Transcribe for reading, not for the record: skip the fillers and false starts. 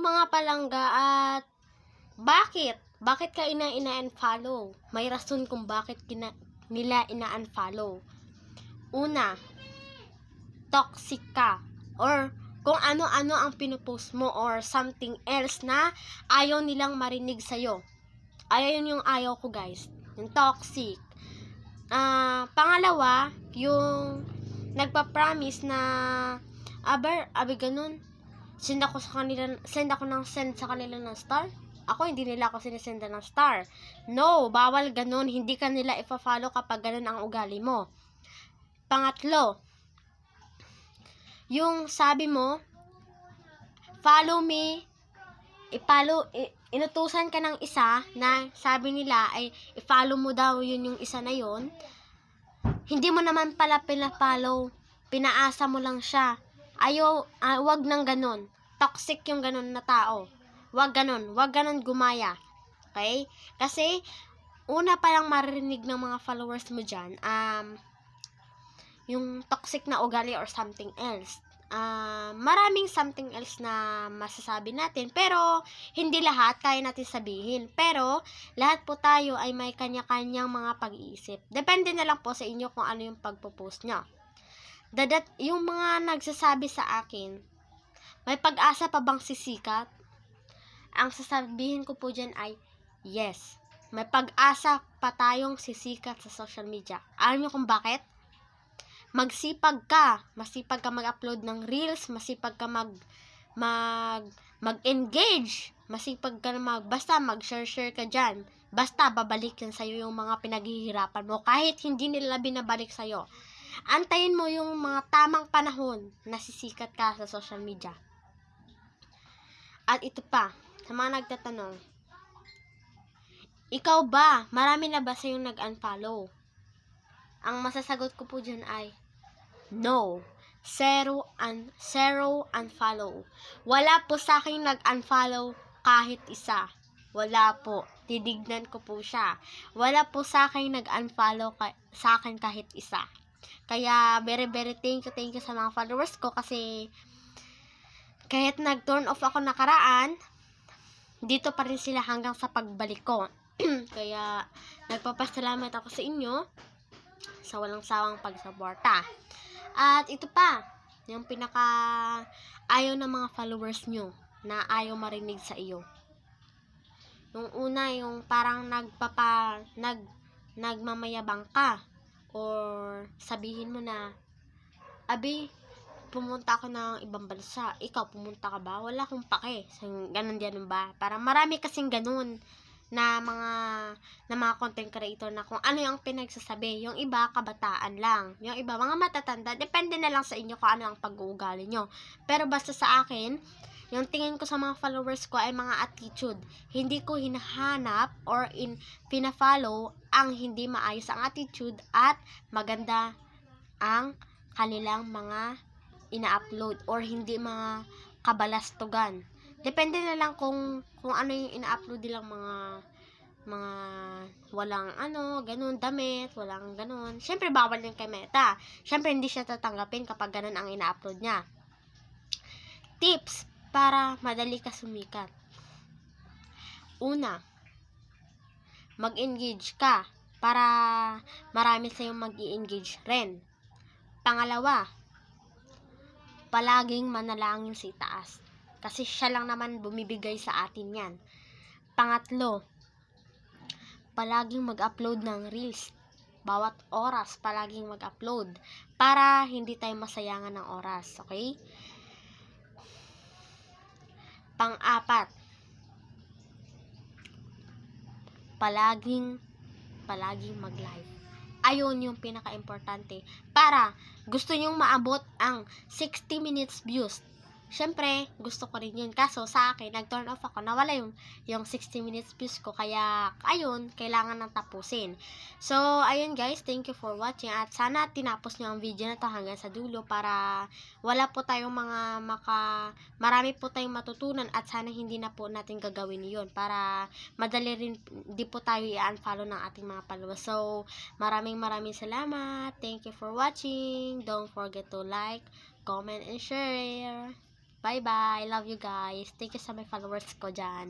mga palangga at bakit? Bakit ka ina-unfollow? May rason kung bakit nila ina-unfollow. Una, toxic ka or kung ano-ano ang pinupost mo or something else na ayaw nilang marinig sa'yo. Ayun yung ayaw ko, guys. Yung toxic. Pangalawa, yung nagpa-promise na abi ganun. Send ako sa kanila ng star. Ako, hindi nila ako sinesenda ng star. No, bawal ganun. Hindi ka nila ipa-follow kapag ganun ang ugali mo. Pangatlo, yung sabi mo, follow me, inutusan ka ng isa na sabi nila ay i-follow mo daw yun yung isa na yun. Hindi mo naman pala pina-follow, pinaasa mo lang siya. Wag nang ganun. Toxic yung ganun na tao. Wag ganun gumaya. Okay? Kasi, una pa lang maririnig ng mga followers mo dyan, yung toxic na ugali or something else. Maraming something else na masasabi natin, pero hindi lahat kaya natin sabihin. Pero lahat po tayo ay may kanya-kanyang mga pag-iisip. Depende na lang po sa inyo kung ano yung pagpo-post nyo. Yung mga nagsasabi sa akin, may pag-asa pa bang sisikat? Ang sasabihin ko po dyan ay yes. May pag-asa pa tayong sisikat sa social media. Alam nyo kung bakit? Masipag ka mag-upload ng reels, masipag ka mag-engage, masipag ka basta mag-share ka dyan, basta babalik yan sa'yo yung mga pinaghihirapan mo, kahit hindi nila binabalik sa'yo. Antayin mo yung mga tamang panahon na sisikat ka sa social media. At ito pa, sa mga nagtatanong, ikaw ba, marami na ba sa'yong nag-unfollow? Ang masasagot ko po dyan ay no. Zero unfollow. Wala po sa akin nag-unfollow kahit isa. Wala po. Titignan ko po siya. Wala po sa akin nag-unfollow sa akin kahit isa. Kaya very thank you sa mga followers ko kasi kahit nag-turn off ako nakaraan, dito pa rin sila hanggang sa pagbalik ko. Kaya nagpapasalamat ako sa inyo sa walang sawang pagsuporta. At ito pa, yung pinaka ayaw ng mga followers nyo na ayaw marinig sa iyo. Yung una, yung parang nagmamayabang ka or sabihin mo na, abi, pumunta ako ng ibang bansa. Ikaw, pumunta ka ba? Wala akong pake. So, ganun ba? Parang marami kasing ganun na mga content creator na kung ano yung pinagsasabi. Yung iba, kabataan lang. Yung iba, mga matatanda. Depende na lang sa inyo kung ano ang pag-uugali nyo. Pero basta sa akin, yung tingin ko sa mga followers ko ay mga attitude. Hindi ko hinahanap or pina-follow ang hindi maayos ang attitude at maganda ang kanilang mga ina-upload or hindi mga kabalastugan. Depende na lang kung ano yung ina-upload nilang mga walang ganun, damit, walang ganun. Siyempre, bawal yung kay Meta. Siyempre, hindi siya tatanggapin kapag ganun ang ina-upload niya. Tips para madali ka sumikat. Una, mag-engage ka para marami sa'yong mag-i-engage rin. Pangalawa, palaging manalangin sa itaas. Kasi siya lang naman bumibigay sa atin yan. Pangatlo, palaging mag-upload ng reels. Bawat oras, palaging mag-upload. Para hindi tayo masayangan ng oras. Okay? Pang-apat, palaging mag-live. Ayun yung pinaka-importante. Para gusto nyong maabot ang 60 minutes views. Siyempre, gusto ko rin yun. Kaso sa akin, nag-turn off ako. Nawala yung 60 minutes views ko. Kaya, ayun, kailangan nang tapusin. So, ayun guys, thank you for watching. At sana tinapos nyo ang video na to hanggang sa dulo para wala po tayong marami po tayong matutunan at sana hindi na po natin gagawin yun para madali rin, di po tayo i-unfollow ng ating mga followers. So, maraming salamat. Thank you for watching. Don't forget to like, comment, and share. Bye-bye. Love you guys. Thank you sa my followers ko dyan.